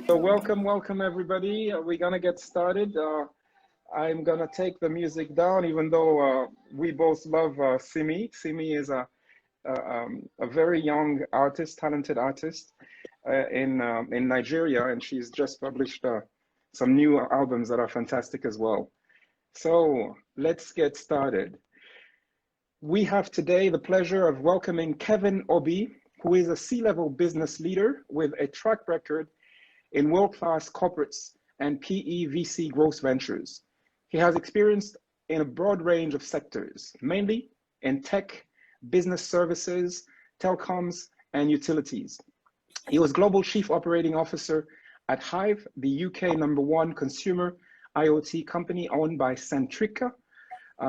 So welcome everybody. We're gonna get started. I'm gonna take the music down, even though we both love Simi. Simi is a very young artist, talented artist in Nigeria, and she's just published some new albums that are fantastic as well. So let's get started. We have today the pleasure of welcoming Kevin Obi, who is a C-level business leader with a track record in world-class corporates and PE VC growth ventures. He has experience in a broad range of sectors, mainly in tech, business services, telecoms, and utilities. He was Global Chief Operating Officer at Hive, the UK #1 consumer IoT company owned by Centrica,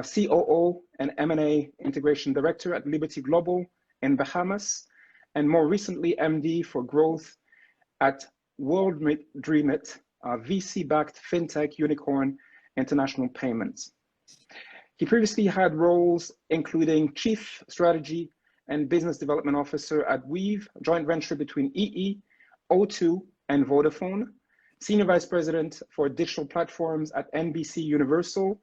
COO and M&A Integration Director at Liberty Global in Bahamas, and more recently MD for growth at World Dream It, VC-backed fintech unicorn international payments. He previously had roles including Chief Strategy and Business Development Officer at Weave, joint venture between EE, O2, and Vodafone, Senior Vice President for Digital Platforms at NBC Universal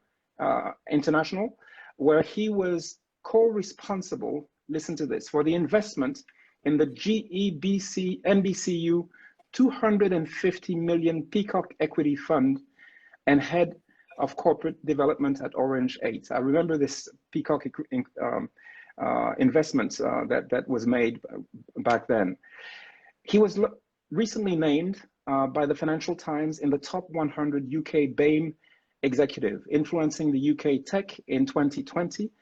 International, where he was co-responsible, listen to this, for the investment in the GEBC NBCU 250 million Peacock Equity Fund, and head of corporate development at Orange 8. I remember this Peacock investment that was made back then. He was recently named by the Financial Times in the top 100 UK BAME executive, influencing the UK tech in 2020.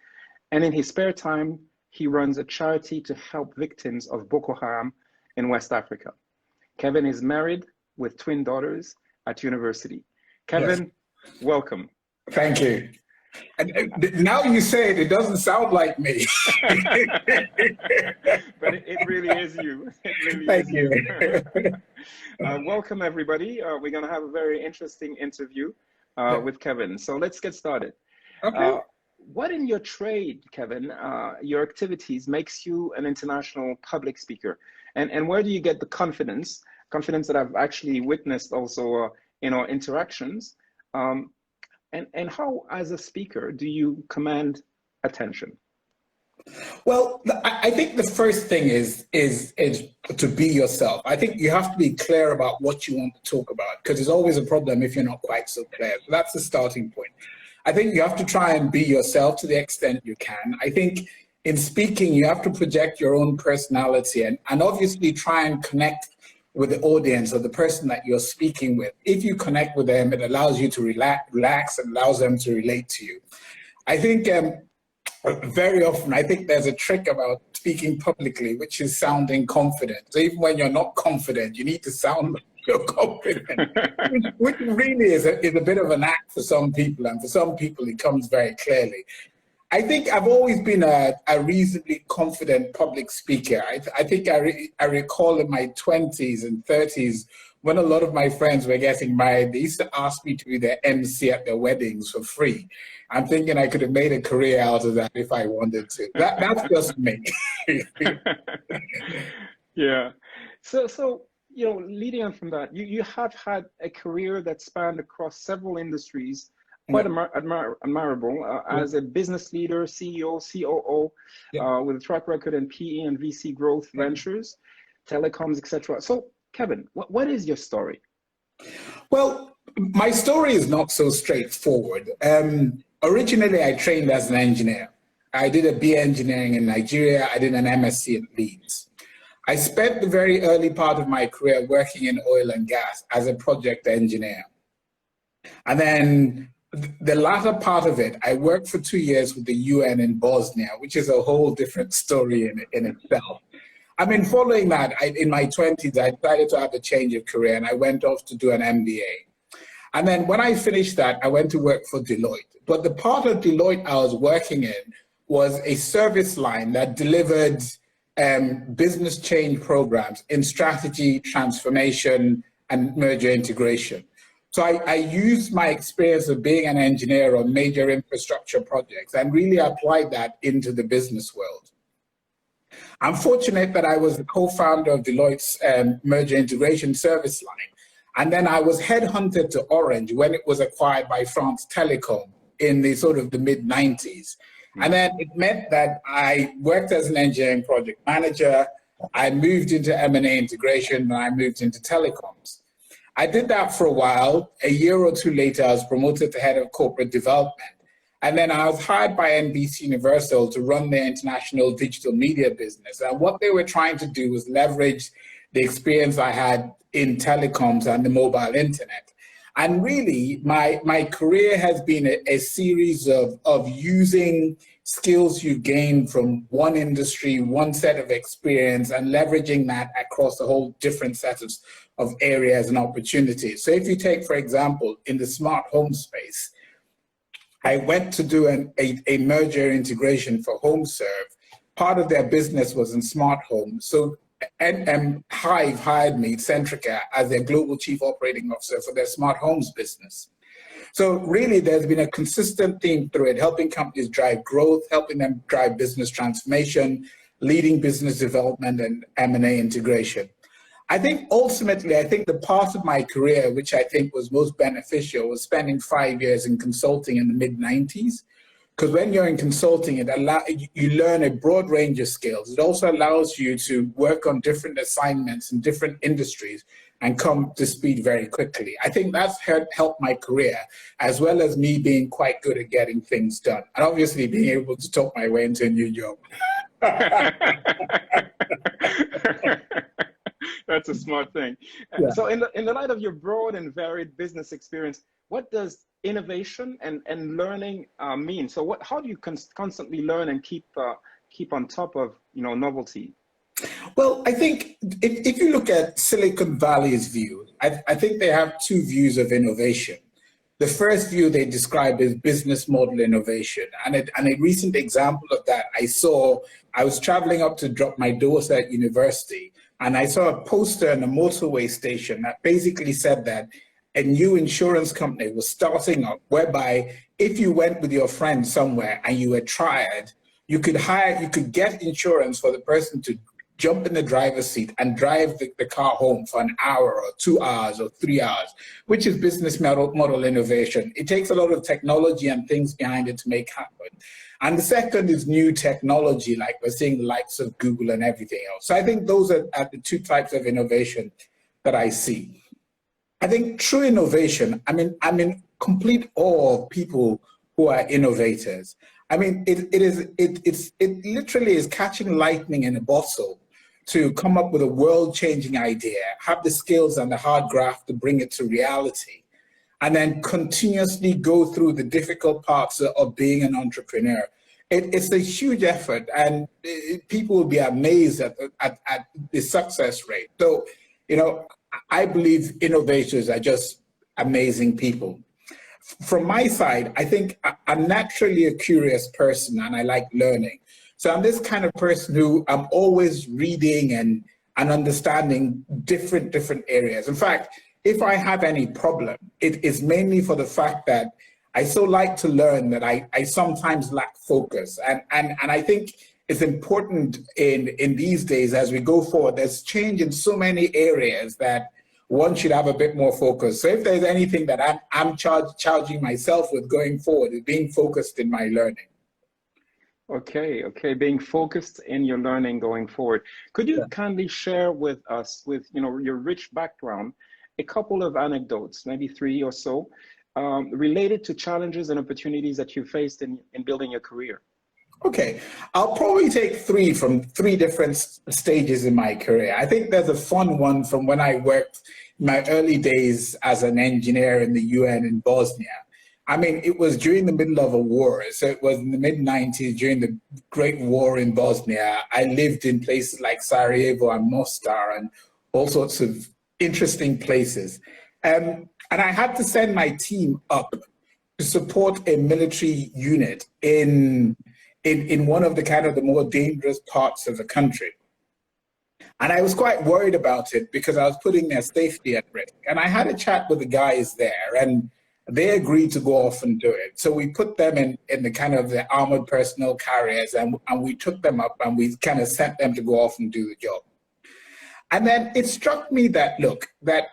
And in his spare time, he runs a charity to help victims of Boko Haram in West Africa. Kevin is married with twin daughters at university. Kevin, yes. Welcome. Thank you. And now you say it, it doesn't sound like me. But it really is you. It really Thank is you. Welcome, everybody. We're going to have a very interesting interview with Kevin. So let's get started. Okay. What in your trade, Kevin, your activities makes you an international public speaker? And where do you get the confidence that I've actually witnessed also in our interactions? And how, as a speaker, do you command attention? Well, I think the first thing is to be yourself. I think you have to be clear about what you want to talk about, because there's always a problem if you're not quite so clear. So that's the starting point. I think you have to try and be yourself to the extent you can. I think in speaking, you have to project your own personality and obviously try and connect with the audience or the person that you're speaking with. If you connect with them, it allows you to relax and allows them to relate to you. I think very often, I think there's a trick about speaking publicly, which is sounding confident. So even when you're not confident, you need to sound like you're confident, which really is a bit of an act for some people, and for some people it comes very clearly. I think I've always been a reasonably confident public speaker. I think I recall in my 20s and 30s, when a lot of my friends were getting married, they used to ask me to be their MC at their weddings for free. I'm thinking I could have made a career out of that if I wanted to. That's just me. Yeah. So you know, leading on from that, you have had a career that spanned across several industries, quite admirable, as a business leader, CEO, COO, with a track record in PE and VC growth ventures, telecoms, etc. So, Kevin, what is your story? Well, my story is not so straightforward. Originally, I trained as an engineer. I did a BA engineering in Nigeria. I did an MSc at Leeds. I spent the very early part of my career working in oil and gas as a project engineer. And then the latter part of it, I worked for 2 years with the UN in Bosnia, which is a whole different story in itself. I mean, following that, in my 20s, I decided to have a change of career and I went off to do an MBA. And then when I finished that, I went to work for Deloitte. But the part of Deloitte I was working in was a service line that delivered business change programs in strategy, transformation, and merger integration. So I used my experience of being an engineer on major infrastructure projects and really applied that into the business world. I'm fortunate that I was the co-founder of Deloitte's merger integration service line. And then I was headhunted to Orange when it was acquired by France Telecom in the sort of the mid-90s. And then it meant that I worked as an engineering project manager. I moved into M&A integration, and I moved into telecoms. I did that for a while. A year or two later, I was promoted to head of corporate development. And then I was hired by NBC Universal to run their international digital media business. And what they were trying to do was leverage the experience I had in telecoms and the mobile internet. And really, my career has been a series of using skills you gain from one industry, one set of experience, and leveraging that across a whole different set of areas and opportunities. So if you take, for example, in the smart home space, I went to do a merger integration for HomeServe. Part of their business was in smart homes. So Hive hired me, Centrica, as their global chief operating officer for their smart homes business. So really, there's been a consistent theme through it, helping companies drive growth, helping them drive business transformation, leading business development and M&A integration. I think ultimately, the part of my career, which I think was most beneficial, was spending 5 years in consulting in the mid-90s. Because when you're in consulting, you learn a broad range of skills. It also allows you to work on different assignments in different industries and come to speed very quickly. I think that's helped my career, as well as me being quite good at getting things done. And obviously being able to talk my way into a new job. That's a smart thing. Yeah. So in the light of your broad and varied business experience, what does innovation and learning mean? So how do you constantly learn and keep on top of novelty? Well, I think if you look at Silicon Valley's view, I think they have two views of innovation. The first view they describe is business model innovation. And a recent example of that I was traveling up to drop my daughter at university, and I saw a poster in a motorway station that basically said that a new insurance company was starting up, whereby if you went with your friend somewhere and you were tired, you could get insurance for the person to jump in the driver's seat and drive the car home for an hour or 2 hours or 3 hours, which is business model innovation. It takes a lot of technology and things behind it to make happen. And the second is new technology, like we're seeing the likes of Google and everything else. So I think those are the two types of innovation that I see. I think true innovation, I'm in complete awe of people who are innovators. I mean, it literally is catching lightning in a bottle to come up with a world-changing idea, have the skills and the hard graft to bring it to reality, and then continuously go through the difficult parts of being an entrepreneur. It's a huge effort, and people will be amazed at the success rate. So, I believe innovators are just amazing people. From my side, I think I'm naturally a curious person and I like learning. So I'm this kind of person who I'm always reading and understanding different areas. In fact, if I have any problem, it is mainly for the fact that I so like to learn that I sometimes lack focus. And I think it's important in these days as we go forward, there's change in so many areas that one should have a bit more focus. So if there's anything that I'm charging myself with going forward, is being focused in my learning. Okay, being focused in your learning going forward. Could you kindly share with us, with your rich background, a couple of anecdotes, maybe 3 or so, related to challenges and opportunities that you faced in building your career? Okay, I'll probably take 3 from 3 different stages in my career. I think there's a fun one from when I worked in my early days as an engineer in the UN in Bosnia. I mean, it was during the middle of a war. So it was in the mid-90s during the Great War in Bosnia. I lived in places like Sarajevo and Mostar and all sorts of interesting places. And I had to send my team up to support a military unit in one of the kind of the more dangerous parts of the country. And I was quite worried about it because I was putting their safety at risk. And I had a chat with the guys there, and they agreed to go off and do it. So we put them in the kind of the armored personnel carriers, and we took them up and we kind of sent them to go off and do the job. And then it struck me that, look, that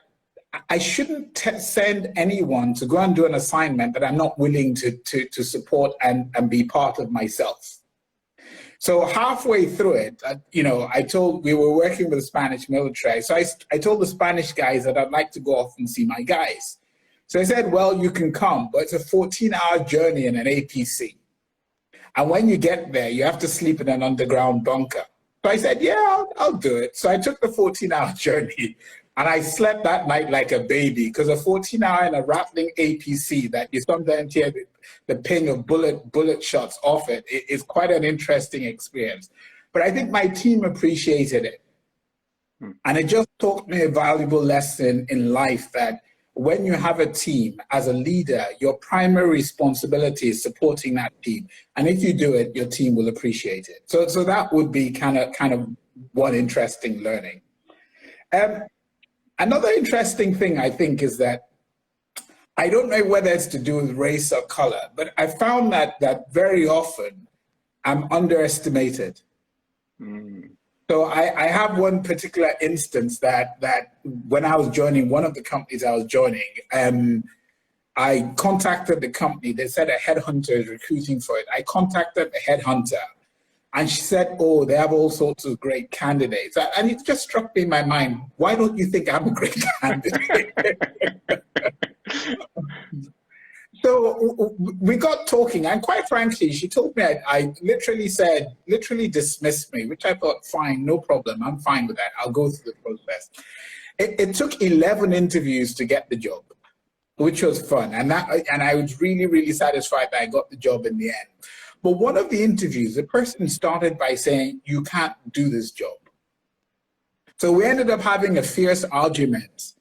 I shouldn't send anyone to go and do an assignment that I'm not willing to support and be part of myself. So halfway through it, we were working with the Spanish military. So I told the Spanish guys that I'd like to go off and see my guys. So I said, well, you can come, but it's a 14-hour journey in an APC. And when you get there, you have to sleep in an underground bunker. So I said, yeah, I'll do it. So I took the 14-hour journey, and I slept that night like a baby, because a 14-hour in a rattling APC that you sometimes hear the ping of bullet shots off it is quite an interesting experience. But I think my team appreciated it. And it just taught me a valuable lesson in life that when you have a team as a leader, your primary responsibility is supporting that team. And if you do it, your team will appreciate it. So that would be kind of one interesting learning. Another interesting thing, I think, is that I don't know whether it's to do with race or color, but I found that very often I'm underestimated. So I have one particular instance that when I was joining one of the companies I was joining, I contacted the company. They said a headhunter is recruiting for it. I contacted the headhunter, and she said, oh, they have all sorts of great candidates. And it just struck me in my mind, why don't you think I'm a great candidate? So we got talking, and quite frankly, she told me, I literally dismissed me, which I thought, fine, no problem. I'm fine with that. I'll go through the process. It took 11 interviews to get the job, which was fun. And I was really, really satisfied that I got the job in the end. But one of the interviews, the person started by saying, you can't do this job. So we ended up having a fierce argument,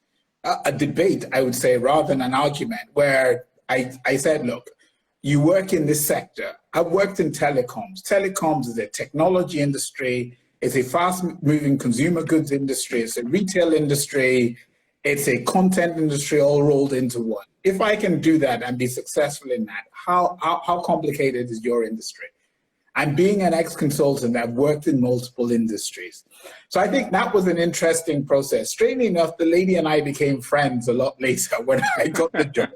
a debate, I would say, rather than an argument, where I said, look, you work in this sector. I've worked in telecoms. Telecoms is a technology industry. It's a fast-moving consumer goods industry. It's a retail industry. It's a content industry all rolled into one. If I can do that and be successful in that, how complicated is your industry? And being an ex-consultant, I've worked in multiple industries. So I think that was an interesting process. Strangely enough, the lady and I became friends a lot later when I got the job.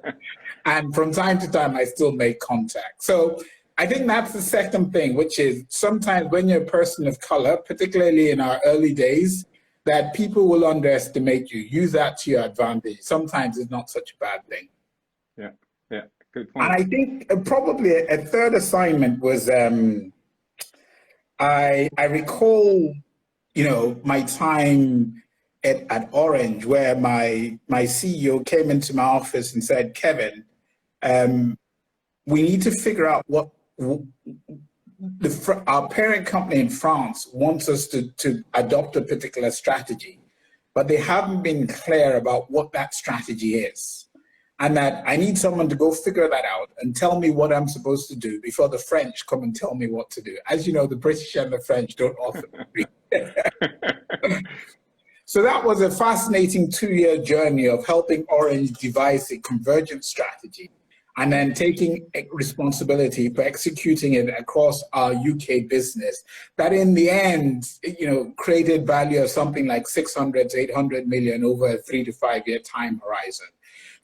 And from time to time, I still make contact. So I think that's the second thing, which is sometimes when you're a person of color, particularly in our early days, that people will underestimate you. Use that to your advantage. Sometimes it's not such a bad thing. Yeah, good point. And I think probably a third assignment was, I recall, my time at Orange, where my CEO came into my office and said, Kevin, we need to figure out what our parent company in France wants us to adopt a particular strategy, but they haven't been clear about what that strategy is. And that I need someone to go figure that out and tell me what I'm supposed to do before the French come and tell me what to do. As you know, the British and the French don't often agree. So that was a fascinating 2-year journey of helping Orange devise a convergence strategy and then taking responsibility for executing it across our UK business. That in the end, created value of something like 600 to 800 million over a 3 to 5 year time horizon.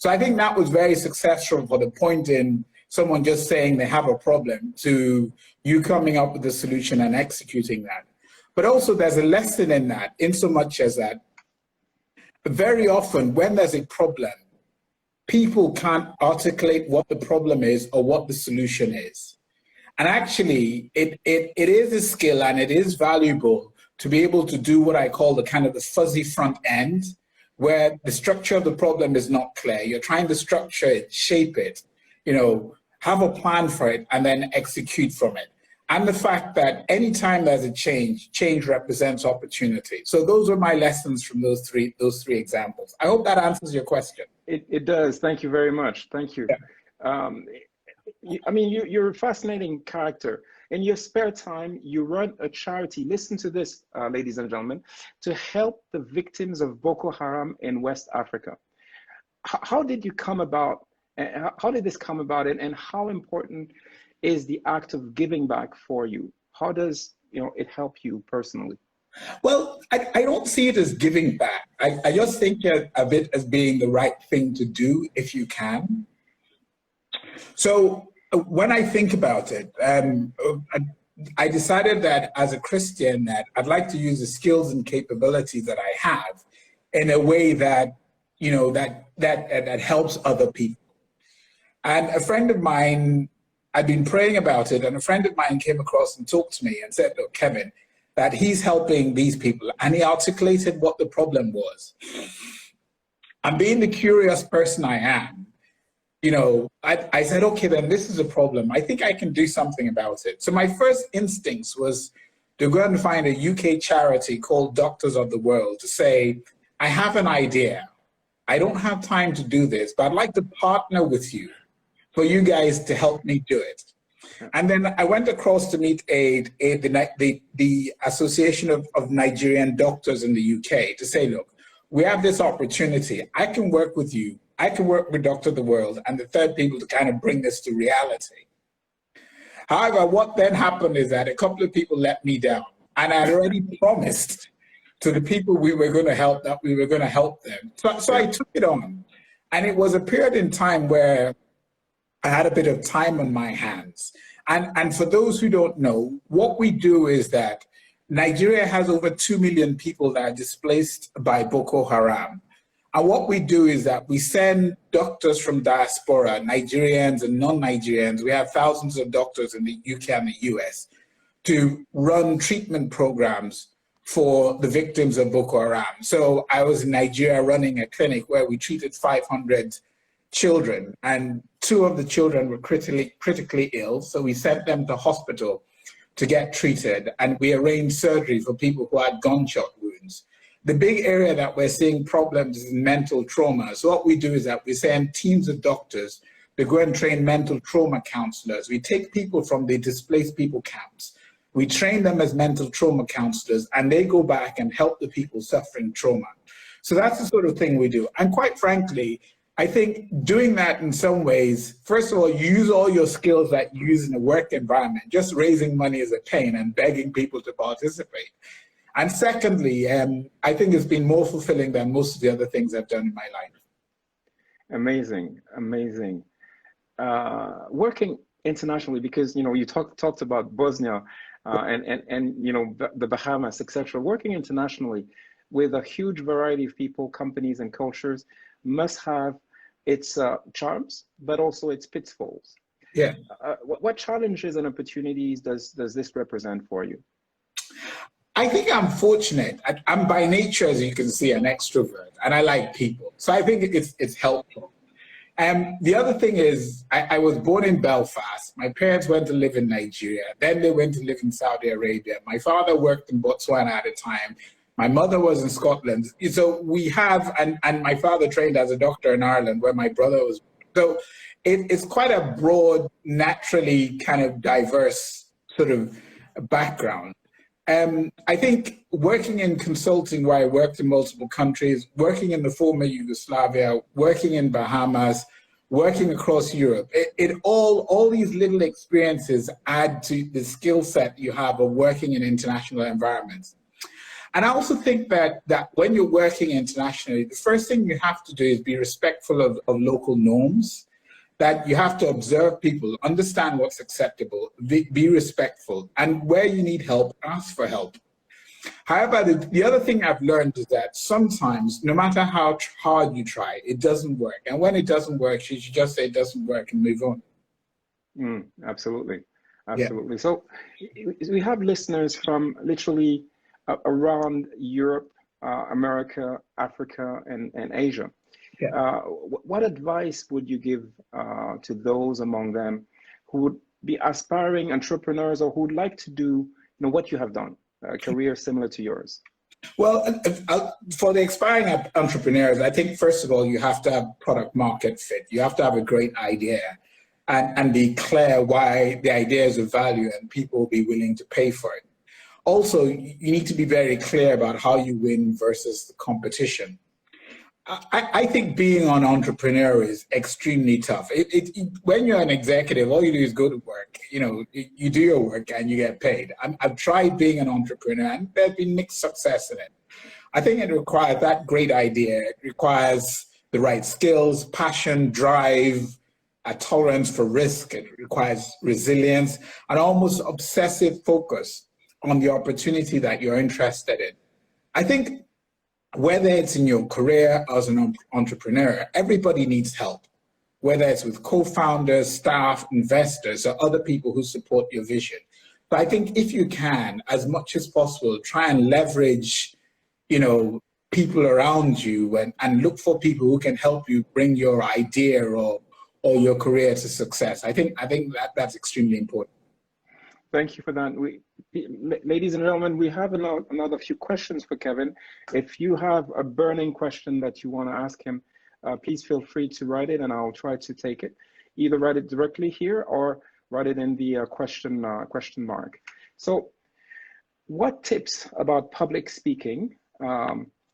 So I think that was very successful for the point in someone just saying they have a problem to you coming up with a solution and executing that. But also there's a lesson in that, in so much as that very often when there's a problem, people can't articulate what the problem is or what the solution is. And actually, it is a skill and it is valuable to be able to do what I call the kind of the fuzzy front end, where the structure of the problem is not clear. You're trying to structure it, shape it, have a plan for it, and then execute from it. And the fact that anytime there's a change represents opportunity. So those are my lessons from those three examples. I hope that answers your question. It does. Thank you very much. Thank you. Yeah. I mean, you're a fascinating character. in your spare time, you run a charity. Listen to this, ladies and gentlemen, to help the victims of Boko Haram in West Africa. How did you come about? How did this come about, and how important is the act of giving back for you? How does it help you personally? Well, I don't see it as giving back. I just think of it as being the right thing to do if you can. So when I think about it, I decided that as a Christian that I'd like to use the skills and capabilities that I have in a way that, that helps other people. And a friend of mine, I'd been praying about it, and a friend of mine came across and talked to me and said, look, Kevin, that he's helping these people. And he articulated what the problem was. And being the curious person I am, I said, okay, then this is a problem. I think I can do something about it. So my first instinct was to go and find a UK charity called Doctors of the World to say, I have an idea. I don't have time to do this, but I'd like to partner with you for you guys to help me do it. And then I went across to meet the Association of Nigerian Doctors in the UK to say, look, we have this opportunity. I can work with you. I can work with Doctor of the World and the third people to kind of bring this to reality. However, what then happened is that a couple of people let me down, and I had already promised to the people we were going to help that we were going to help them. So I took it on. And it was a period in time where I had a bit of time on my hands. And for those who don't know, what we do is that Nigeria has over 2 million people that are displaced by Boko Haram. And what we do is that we send doctors from diaspora, Nigerians and non-Nigerians. We have thousands of doctors in the UK and the US to run treatment programs for the victims of Boko Haram. So I was in Nigeria running a clinic where we treated 500 children, and 2 of the children were critically ill. So we sent them to hospital to get treated, and we arranged surgery for people who had gunshot wounds. The big area that we're seeing problems is mental trauma. So what we do is that we send teams of doctors to go and train mental trauma counselors. We take people from the displaced people camps. We train them as mental trauma counselors, and they go back and help the people suffering trauma. So that's the sort of thing we do. And quite frankly, I think doing that in some ways, first of all, you use all your skills that you use in a work environment. Just raising money is a pain and begging people to participate. And secondly, I think it's been more fulfilling than most of the other things I've done in my life. Amazing, amazing. Working internationally, because you talked about Bosnia and the Bahamas, etc. Working internationally with a huge variety of people, companies, and cultures must have its charms, but also its pitfalls. Yeah. What challenges and opportunities does this represent for you? I think I'm fortunate. I'm by nature, as you can see, an extrovert, and I like people. So I think it's helpful. The other thing is, I was born in Belfast. My parents went to live in Nigeria. Then they went to live in Saudi Arabia. My father worked in Botswana at a time. My mother was in Scotland. So we have, and my father trained as a doctor in Ireland, where my brother was. So it's quite a broad, naturally kind of diverse sort of background. I think working in consulting, where I worked in multiple countries, working in the former Yugoslavia, working in Bahamas, working across Europe, all these little experiences add to the skill set you have of working in international environments. And I also think that when you're working internationally, the first thing you have to do is be respectful of local norms, that you have to observe people, understand what's acceptable, be respectful, and where you need help, ask for help. However, the other thing I've learned is that sometimes, no matter how hard you try, it doesn't work. And when it doesn't work, you should just say it doesn't work and move on. Absolutely, absolutely. Yeah. So we have listeners from literally around Europe, America, Africa, and Asia. Yeah. What advice would you give to those among them who would be aspiring entrepreneurs or who would like to do what you have done, a career similar to yours? Well, for the aspiring entrepreneurs, I think, first of all, you have to have product market fit. You have to have a great idea. and be clear why the idea is of value and people will be willing to pay for it. Also, you need to be very clear about how you win versus the competition. I think being an entrepreneur is extremely tough. When you're an executive, all you do is go to work. You do your work and you get paid. I've tried being an entrepreneur and there's been mixed success in it. I think it requires that great idea. It requires the right skills, passion, drive, a tolerance for risk. It requires resilience and almost obsessive focus on the opportunity that you're interested in. I think whether it's in your career as an entrepreneur, everybody needs help, whether it's with co-founders, staff, investors, or other people who support your vision. But I think if you can, as much as possible, try and leverage, people around you and look for people who can help you bring your idea or your career to success. I think that's extremely important. Thank you for that. Ladies and gentlemen, we have another few questions for Kevin. If you have a burning question that you want to ask him, please feel free to write it and I'll try to take it. Either write it directly here or write it in the question mark. So what tips about public speaking,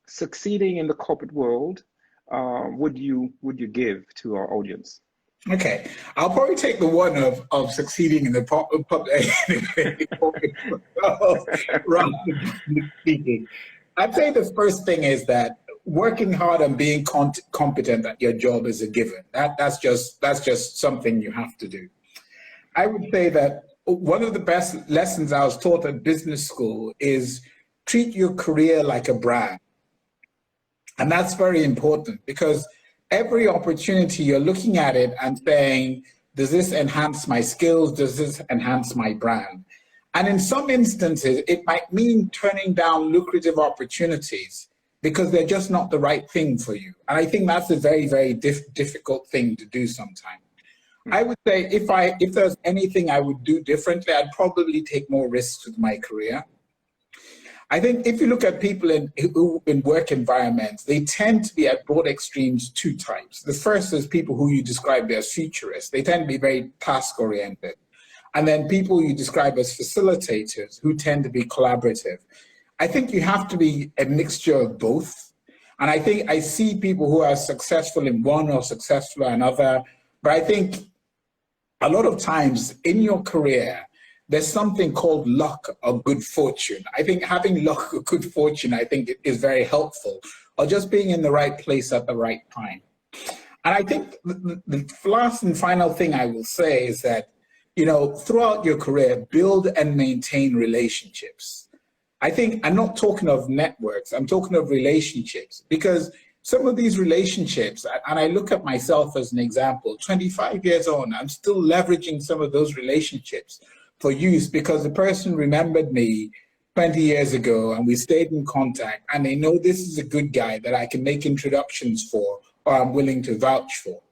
succeeding in the corporate world, would you give to our audience? Okay, I'll probably take the one of succeeding in the public rather than speaking. I'd say the first thing is that working hard and being competent at your job is a given. That's just something you have to do. I would say that one of the best lessons I was taught at business school is treat your career like a brand. And that's very important because every opportunity you're looking at it and saying, does this enhance my skills? Does this enhance my brand? And in some instances, it might mean turning down lucrative opportunities because they're just not the right thing for you. And I think that's a very, very difficult thing to do sometimes. I would say if there's anything I would do differently, I'd probably take more risks with my career. I think if you look at people in work environments, they tend to be at broad extremes, two types. The first is people who you describe as futurists. They tend to be very task-oriented. And then people you describe as facilitators who tend to be collaborative. I think you have to be a mixture of both. And I think I see people who are successful in one or successful in another. But I think a lot of times in your career, there's something called luck or good fortune. I think having luck or good fortune, I think is very helpful, or just being in the right place at the right time. And I think the last and final thing I will say is that, throughout your career, build and maintain relationships. I think I'm not talking of networks, I'm talking of relationships, because some of these relationships, and I look at myself as an example, 25 years on, I'm still leveraging some of those relationships for use because the person remembered me 20 years ago and we stayed in contact and they know this is a good guy that I can make introductions for or I'm willing to vouch for.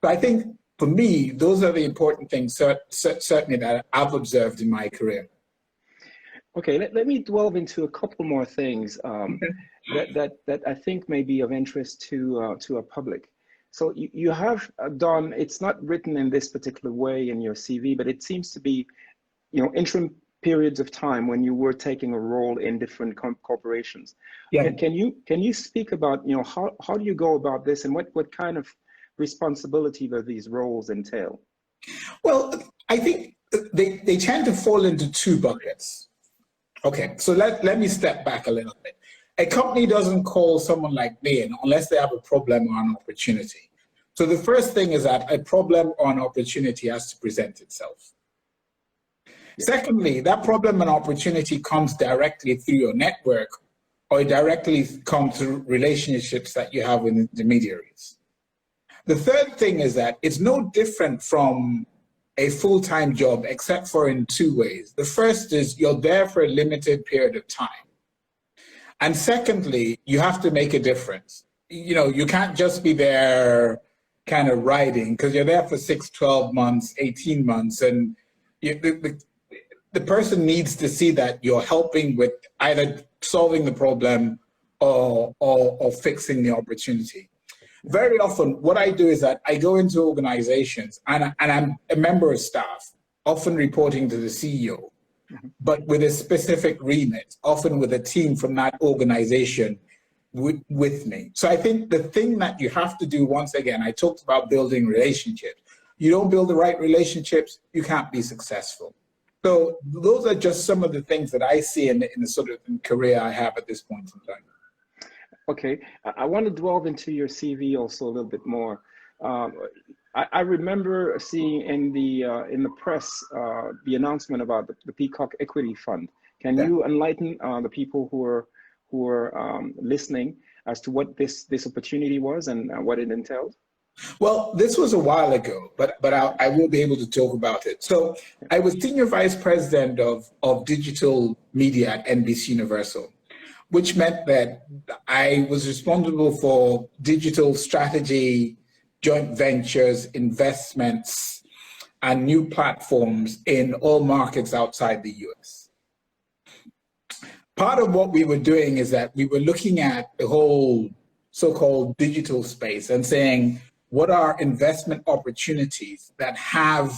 So I think for me, those are the important things certainly that I've observed in my career. Okay, let me delve into a couple more things that I think may be of interest to our public. So you have done, it's not written in this particular way in your CV, but it seems to be interim periods of time when you were taking a role in different corporations. Yeah. Can you speak about, how do you go about this and what kind of responsibility do these roles entail? Well, I think they tend to fall into two buckets. Okay, so let me step back a little bit. A company doesn't call someone like me in unless they have a problem or an opportunity. So the first thing is that a problem or an opportunity has to present itself. Secondly, that problem and opportunity comes directly through your network or it directly comes through relationships that you have with intermediaries. The third thing is that it's no different from a full-time job except for in two ways. The first is you're there for a limited period of time. And secondly, you have to make a difference. You can't just be there kind of riding because you're there for 6, 12 months, 18 months, and the person needs to see that you're helping with either solving the problem or fixing the opportunity. Very often, what I do is that I go into organizations and I'm a member of staff, often reporting to the CEO, but with a specific remit, often with a team from that organization with me. So I think the thing that you have to do, once again, I talked about building relationships. You don't build the right relationships, you can't be successful. So those are just some of the things that I see in the sort of career I have at this point in time. Okay, I want to delve into your CV also a little bit more. I remember seeing in the press the announcement about the Peacock Equity Fund. Can you enlighten the people who are listening as to what this opportunity was and what it entailed? Well, this was a while ago, but I will be able to talk about it. So I was Senior Vice President of Digital Media at NBC Universal, which meant that I was responsible for digital strategy, joint ventures, investments, and new platforms in all markets outside the US. Part of what we were doing is that we were looking at the whole so-called digital space and saying, what are investment opportunities that have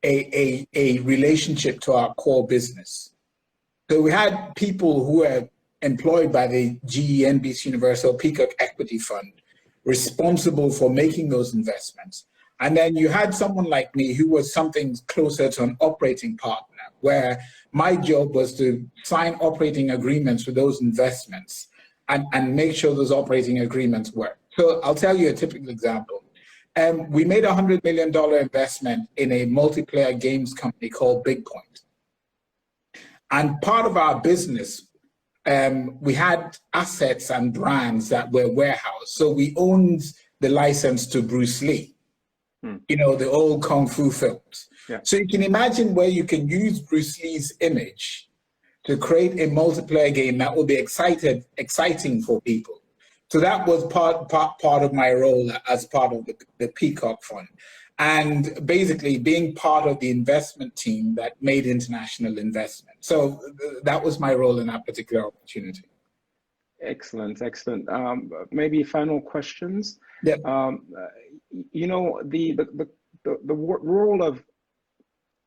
a relationship to our core business? So we had people who were employed by the GE NBC Universal Peacock Equity Fund, responsible for making those investments. And then you had someone like me who was something closer to an operating partner, where my job was to sign operating agreements with those investments and make sure those operating agreements work. So I'll tell you a typical example. We made a $100 million investment in a multiplayer games company called BigPoint. And part of our business, we had assets and brands that were warehoused. So we owned the license to Bruce Lee, you know, the old Kung Fu films. Yeah. So you can imagine where you can use Bruce Lee's image to create a multiplayer game that will be exciting for people. So that was part of my role as part of the Peacock Fund. And basically being part of the investment team that made international investment. So that was my role in that particular opportunity. Excellent, excellent. Maybe final questions. Yeah. You know, the role of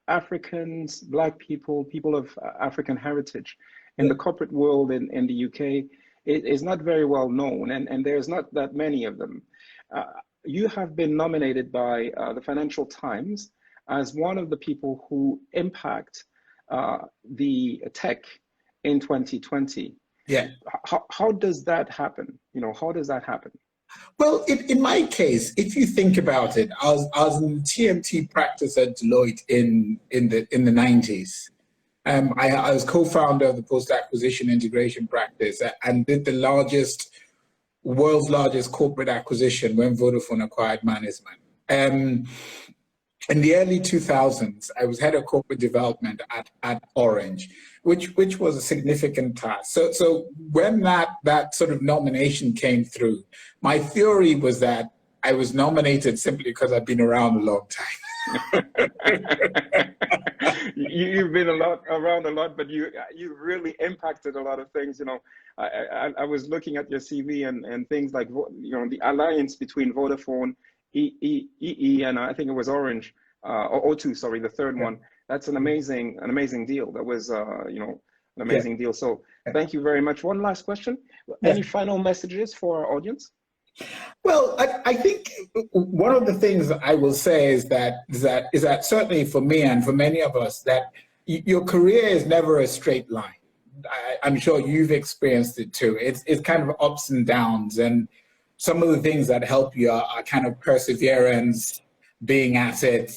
Africans, Black people, people of African heritage in the corporate world in the UK is not very well known, and there's not that many of them. You have been nominated by the Financial Times as one of the people who impact the tech in 2020. Yeah. How does that happen? You know, how does that happen? Well, in my case, if you think about it, I was in the TMT practice at Deloitte in the 90s. I was co-founder of the post-acquisition integration practice and did the world's largest corporate acquisition when Vodafone acquired Management. In the early 2000s, I was head of corporate development at Orange, which was a significant task. So when that sort of nomination came through, my theory was that I was nominated simply because I've been around a long time. You've been around a lot, but you really impacted a lot of things. You know, I was looking at your CV and things like, you know, the alliance between Vodafone, EE, and I think it was Orange, or O2, sorry, the third one. That's an amazing deal. That was, you know, an amazing deal. So thank you very much. One last question. Any final messages for our audience? Well, I think one of the things I will say is that certainly for me and for many of us, that your career is never a straight line. I'm sure you've experienced it too. It's kind of ups and downs, and some of the things that help you are kind of perseverance, being at it,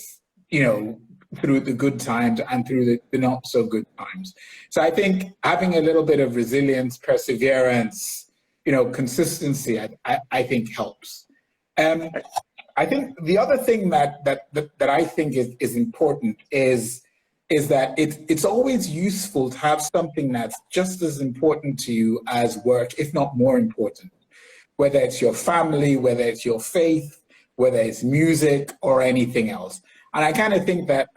you know, through the good times and through the not so good times. So I think having a little bit of resilience, perseverance, you know, consistency, I think helps. I think the other thing that I think is important is that it's always useful to have something that's just as important to you as work, if not more important. Whether it's your family, whether it's your faith, whether it's music or anything else. And I kind of think that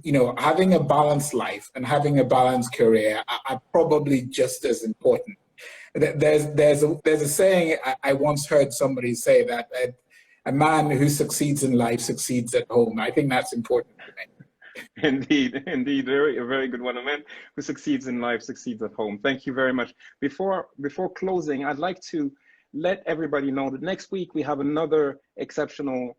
you know, having a balanced life and having a balanced career are probably just as important there's a saying I once heard somebody say that a man who succeeds in life succeeds at home. I think that's important to me. Indeed, indeed, a very good one. A man who succeeds in life succeeds at home. Thank you very much. Before closing, I'd like to let everybody know that next week we have another exceptional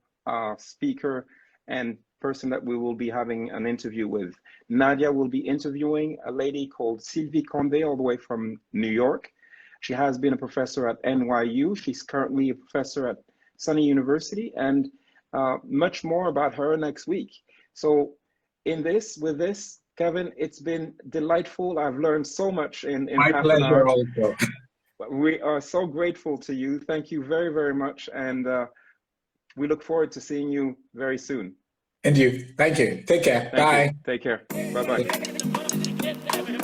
speaker and person that we will be having an interview with. Nadia will be interviewing a lady called Sylvie Condé, all the way from New York. She has been a professor at NYU. She's currently a professor at SUNY University, and much more about her next week. So with this, Kevin, it's been delightful. I've learned so much in My half an pleasure hour. also. We are so grateful to you. Thank you very, very much. And we look forward to seeing you very soon. And you. Thank you. Take care. Thank Bye. you. Take care. Bye-bye.